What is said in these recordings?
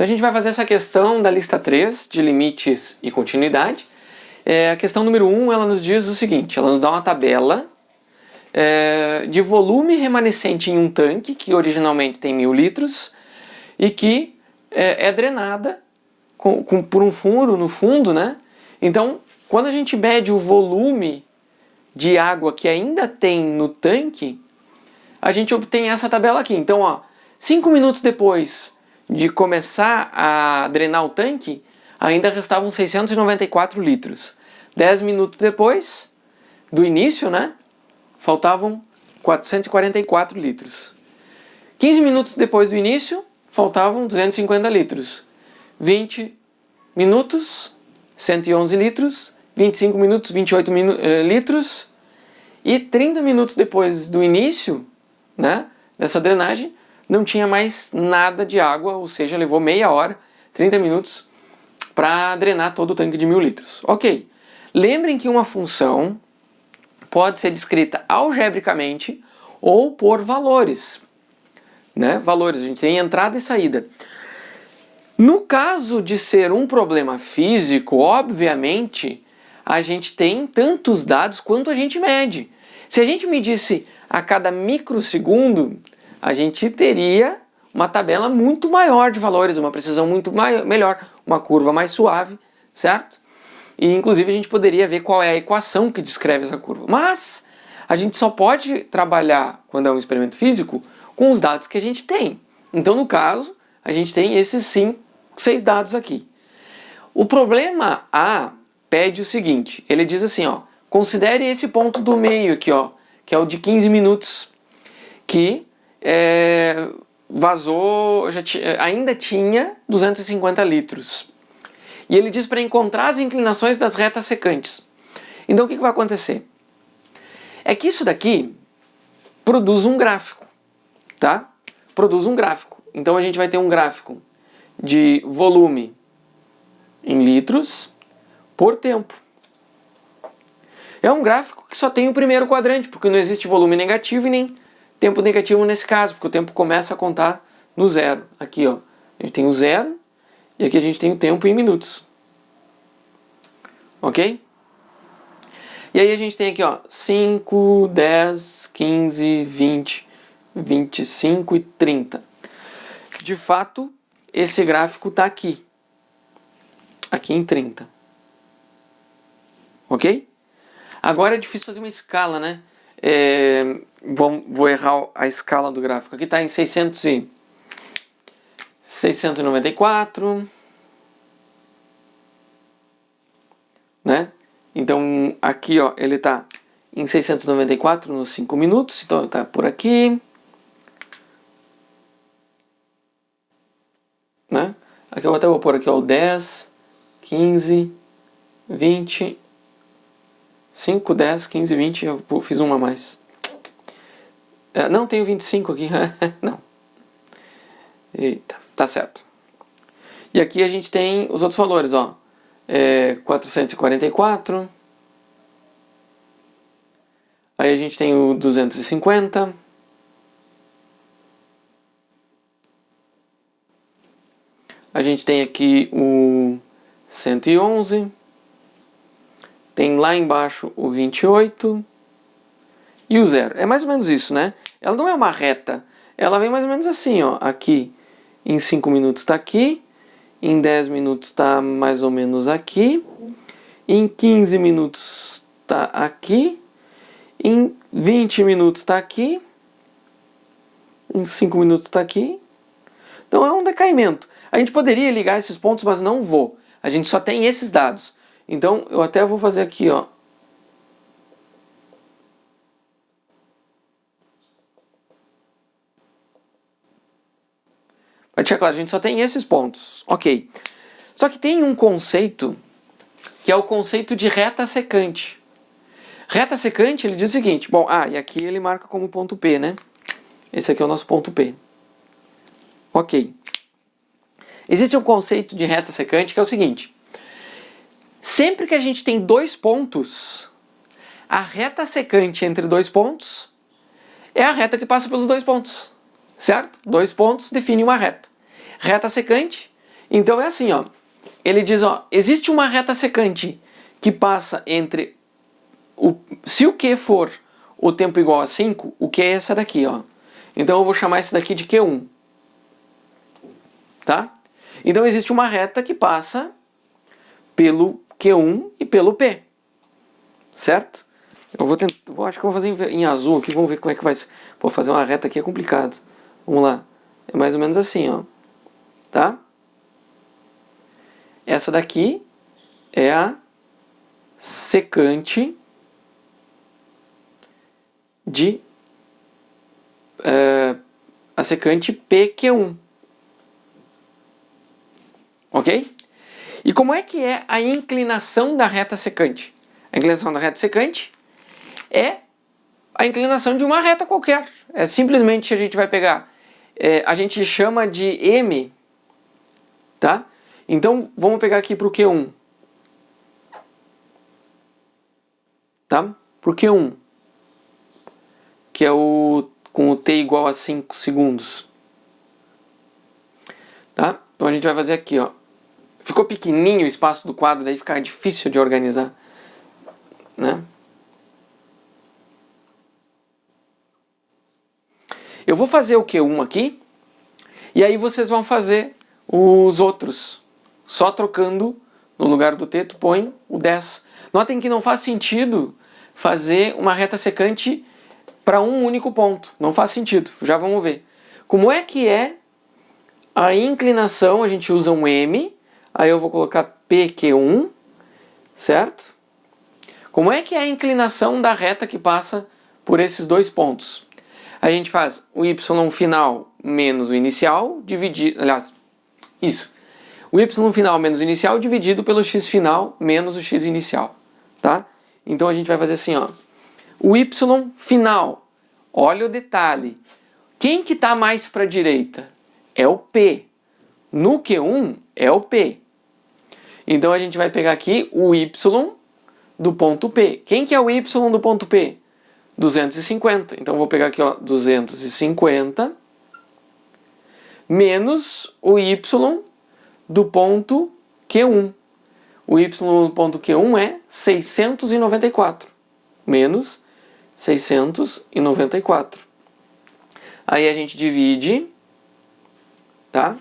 Então a gente vai fazer essa questão da lista 3, de limites e continuidade. A questão número 1, ela nos diz o seguinte, ela nos dá uma tabela de volume remanescente em um tanque, que originalmente tem 1000 litros, e que é drenada por um furo no fundo, né? Então, quando a gente mede o volume de água que ainda tem no tanque, a gente obtém essa tabela aqui. Então, ó, 5 minutos depois de começar a drenar o tanque, ainda restavam 694 litros. 10 minutos depois do início, né, faltavam 444 litros. 15 minutos depois do início, faltavam 250 litros. 20 minutos, 111 litros. 25 minutos, 28 litros. E 30 minutos depois do início, né, dessa drenagem, não tinha mais nada de água, ou seja, levou meia hora, 30 minutos, para drenar todo o tanque de 1000 litros. Ok. Lembrem que uma função pode ser descrita algebricamente ou por valores. Né? Valores, a gente tem entrada e saída. No caso de ser um problema físico, obviamente, a gente tem tantos dados quanto a gente mede. Se a gente medisse a cada microsegundo, a gente teria uma tabela muito maior de valores, uma precisão muito melhor, uma curva mais suave, certo? E inclusive a gente poderia ver qual é a equação que descreve essa curva. Mas a gente só pode trabalhar, quando é um experimento físico, com os dados que a gente tem. Então, no caso, a gente tem esses 6 dados aqui. O problema A pede o seguinte, ele diz assim, ó, considere esse ponto do meio aqui, ó, que é o de 15 minutos, que vazou, ainda tinha 250 litros. E ele diz para encontrar as inclinações das retas secantes. Então o que vai acontecer? É que isso daqui produz um gráfico, tá? Produz um gráfico. Então a gente vai ter um gráfico de volume em litros por tempo. É um gráfico que só tem o primeiro quadrante, porque não existe volume negativo e nem tempo negativo nesse caso, porque o tempo começa a contar no zero. Aqui, ó, a gente tem o zero e aqui a gente tem o tempo em minutos. Ok? E aí a gente tem aqui, ó, 5, 10, 15, 20, 25 e 30. De fato, esse gráfico está aqui. Aqui em 30. Ok? Agora é difícil fazer uma escala, né? Vou errar a escala do gráfico. Aqui está em 694. Né? Então aqui, ó, ele está em 694 nos 5 minutos. Então está por aqui. Né? Aqui eu até vou pôr aqui, ó, 10, 15, 20... 5, 10, 15, 20, eu fiz uma a mais. Não, tenho 25 aqui. Não. Eita, tá certo. E aqui a gente tem os outros valores, ó. 444. Aí a gente tem o 250. A gente tem aqui o 111. Tem lá embaixo o 28 e o 0. É mais ou menos isso, né? Ela não é uma reta. Ela vem mais ou menos assim, ó. Aqui em 5 minutos está aqui. Em 10 minutos está mais ou menos aqui. Em 15 minutos está aqui. Em 20 minutos está aqui. Em 5 minutos está aqui. Então é um decaimento. A gente poderia ligar esses pontos, mas não vou. A gente só tem esses dados. Então, eu até vou fazer aqui, ó. Para deixar claro, a gente só tem esses pontos. Ok. Só que tem um conceito, que é o conceito de reta secante. Reta secante, ele diz o seguinte. Bom, e aqui ele marca como ponto P, né? Esse aqui é o nosso ponto P. Ok. Existe um conceito de reta secante que é o seguinte. Sempre que a gente tem 2 pontos, a reta secante entre 2 pontos é a reta que passa pelos 2 pontos, certo? 2 pontos definem uma reta. Reta secante Então é assim, ó. Ele diz, ó, existe uma reta secante que passa entre se o Q for o tempo igual a 5, o Q é essa daqui, ó. Então eu vou chamar esse daqui de Q1. Tá? Então existe uma reta que passa pelo Q1 e pelo P. Certo? Acho que eu vou fazer em azul aqui, vamos ver como é que vai ser. Pô, fazer uma reta aqui é complicado. Vamos lá. É mais ou menos assim, ó. Tá? Essa daqui é a secante a secante PQ1. Ok? E como é que é a inclinação da reta secante? A inclinação da reta secante é a inclinação de uma reta qualquer. É simplesmente a gente vai pegar, a gente chama de M, tá? Então vamos pegar aqui para o Q1, tá? Para o Q1, que é o com o t igual a 5 segundos, tá? Então a gente vai fazer aqui, ó. Ficou pequenininho o espaço do quadro, daí fica difícil de organizar, né? Eu vou fazer o Q1 aqui, e aí vocês vão fazer os outros. Só trocando, no lugar do t, tu põe o 10. Notem que não faz sentido fazer uma reta secante para um único ponto. Não faz sentido, já vamos ver. Como é que é a inclinação? A gente usa um M, aí eu vou colocar PQ1, certo? Como é que é a inclinação da reta que passa por esses dois pontos? A gente faz o y final menos o inicial, dividido... Aliás, isso. O y final menos o inicial dividido pelo x final menos o x inicial, tá? Então a gente vai fazer assim, ó. O y final, olha o detalhe. Quem que está mais para a direita? É o P. No Q1 é o P. Então a gente vai pegar aqui o y do ponto P. Quem que é o y do ponto P? 250. Então eu vou pegar aqui, ó, 250 menos o y do ponto Q1. O y do ponto Q1 é 694 menos 694. Aí a gente divide, tá?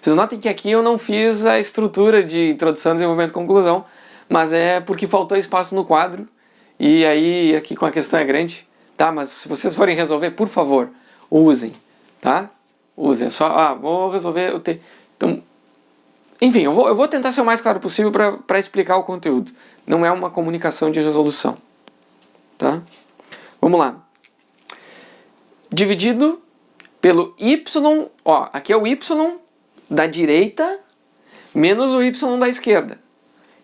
Vocês notem que aqui eu não fiz a estrutura de introdução, desenvolvimento e conclusão, mas é porque faltou espaço no quadro, e aí aqui com a questão é grande, tá? Mas se vocês forem resolver, por favor, usem, tá? Usem, só, vou resolver o T. Então, enfim, eu vou tentar ser o mais claro possível para explicar o conteúdo. Não é uma comunicação de resolução, tá? Vamos lá. Dividido pelo y, ó, aqui é o y da direita menos o y da esquerda.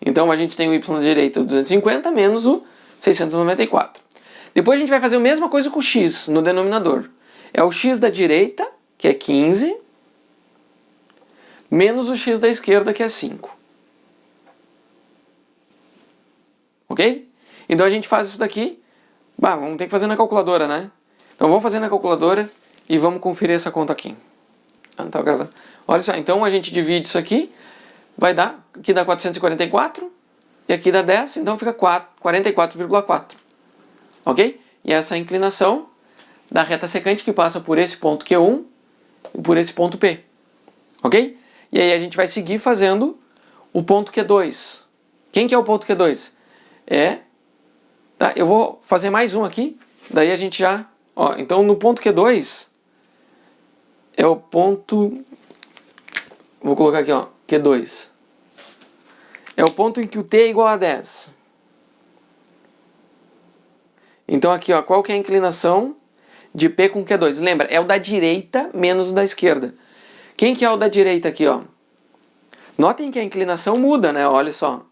Então a gente tem o y da direita, o 250, menos o 694. Depois a gente vai fazer a mesma coisa com o x no denominador. É o x da direita, que é 15, menos o x da esquerda, que é 5. Ok? Então a gente faz isso daqui. Vamos ter que fazer na calculadora, né? Então vamos fazer na calculadora e vamos conferir essa conta aqui. Não estava gravando. Olha só, então a gente divide isso aqui, vai dar, aqui dá 444 e aqui dá 10, então fica 44,4. Ok? E essa é a inclinação da reta secante que passa por esse ponto Q1 e por esse ponto P. Ok? E aí a gente vai seguir fazendo o ponto Q2. Quem que é o ponto Q2? Tá, eu vou fazer mais um aqui, daí a gente já... Ó, então no ponto Q2 é o ponto... Vou colocar aqui, ó, Q2. É o ponto em que o t é igual a 10. Então aqui, ó, qual que é a inclinação de P com Q2? Lembra, é o da direita menos o da esquerda. Quem que é o da direita aqui, ó? Notem que a inclinação muda, né? Olha só.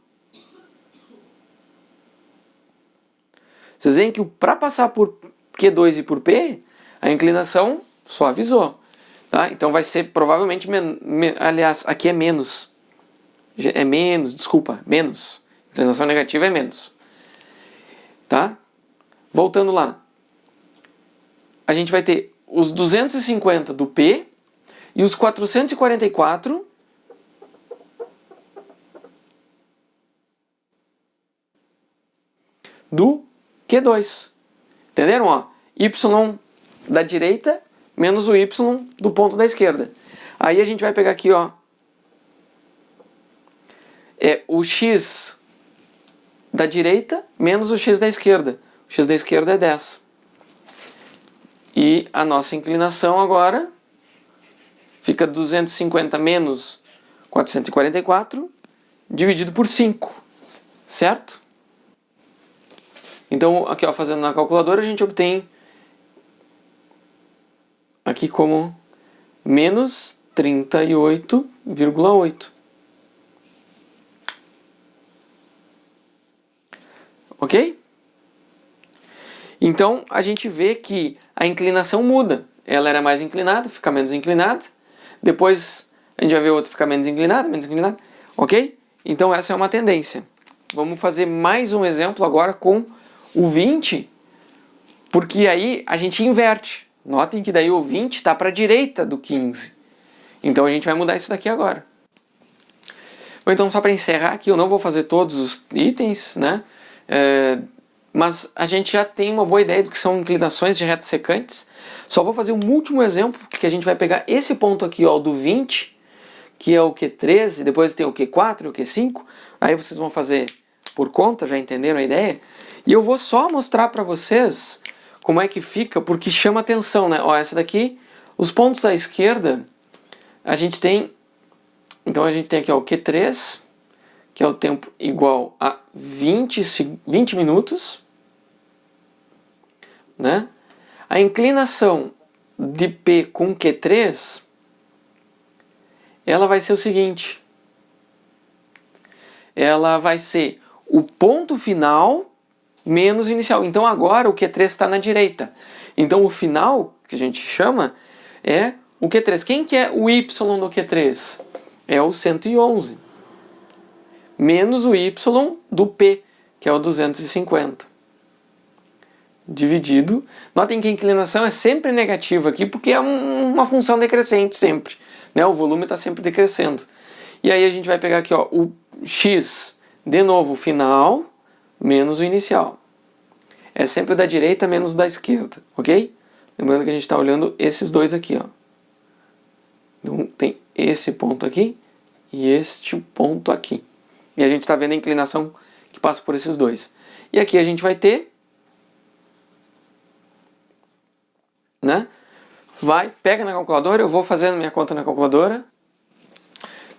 Vocês veem que para passar por Q2 e por P, a inclinação suavizou. Tá? Então vai ser provavelmente... Aliás, aqui é menos. É menos, desculpa, menos. Inclinação negativa é menos. Tá? Voltando lá. A gente vai ter os 250 do P e os 444 do Q2. Entenderam? Ó, y da direita menos o y do ponto da esquerda. Aí a gente vai pegar aqui, ó, o x da direita menos o x da esquerda. O x da esquerda é 10. E a nossa inclinação agora fica 250 menos 444 dividido por 5, certo? Então, aqui, ó, fazendo na calculadora, a gente obtém aqui como menos 38,8. Ok? Então, a gente vê que a inclinação muda. Ela era mais inclinada, fica menos inclinada. Depois, a gente vai ver outra ficar menos inclinada, ok? Então, essa é uma tendência. Vamos fazer mais um exemplo agora com o 20, porque aí a gente inverte. Notem que daí o 20 está para a direita do 15. Então, a gente vai mudar isso daqui agora. Bom, então, só para encerrar aqui, eu não vou fazer todos os itens, né? Mas a gente já tem uma boa ideia do que são inclinações de retas secantes. Só vou fazer um último exemplo, que a gente vai pegar esse ponto aqui, ó, do 20, que é o Q13, depois tem o Q4 e o Q5. Aí vocês vão fazer por conta, já entenderam a ideia? E eu vou só mostrar para vocês como é que fica, porque chama atenção, né? Ó, essa daqui, os pontos da esquerda, a gente tem... Então a gente tem aqui, ó, o Q3, que é o tempo igual a 20 minutos, né? A inclinação de P com Q3, ela vai ser o seguinte. Ela vai ser o ponto final menos o inicial. Então agora o Q3 está na direita. Então o final, que a gente chama, é o Q3. Quem que é o Y do Q3? É o 111. Menos o Y do P, que é o 250. Dividido. Notem que a inclinação é sempre negativa aqui, porque é uma função decrescente sempre, né? O volume está sempre decrescendo. E aí a gente vai pegar aqui, ó, o X, de novo, o final, menos o inicial. É sempre o da direita menos o da esquerda, ok? Lembrando que a gente está olhando esses dois aqui, ó. Então tem esse ponto aqui e este ponto aqui. E a gente está vendo a inclinação que passa por esses dois. E aqui a gente vai ter, né? Pega na calculadora, eu vou fazendo minha conta na calculadora.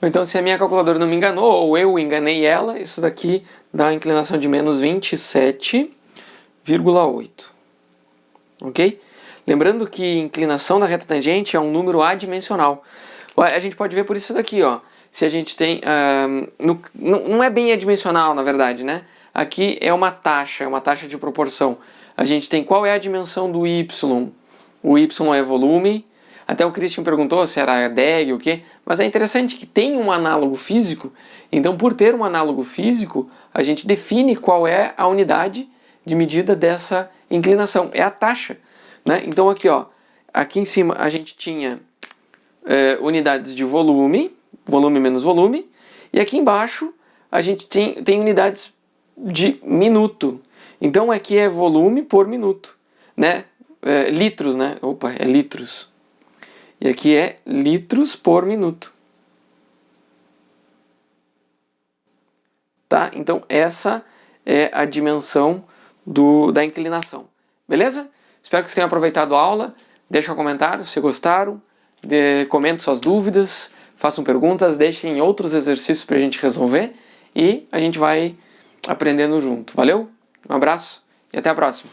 Então, se a minha calculadora não me enganou, ou eu enganei ela, isso daqui dá uma inclinação de menos 27,8. Ok? Lembrando que inclinação da reta tangente é um número adimensional. A gente pode ver por isso daqui, ó. Se a gente tem... não é bem adimensional, na verdade, né? Aqui é uma taxa de proporção. A gente tem qual é a dimensão do Y. O Y é volume. Até o Christian perguntou se era DEG ou o quê. Mas é interessante que tem um análogo físico. Então, por ter um análogo físico, a gente define qual é a unidade de medida dessa inclinação. É a taxa, né? Então, aqui, ó, aqui em cima a gente tinha unidades de volume menos volume, e aqui embaixo a gente tem unidades de minuto. Então aqui é volume por minuto, né? Litros, né? Opa, é litros. E aqui é litros por minuto. Tá? Então essa é a dimensão da inclinação. Beleza? Espero que vocês tenham aproveitado a aula. Deixem um comentário se gostaram. Comentem suas dúvidas. Façam perguntas, deixem outros exercícios para a gente resolver e a gente vai aprendendo junto. Valeu? Um abraço e até a próxima.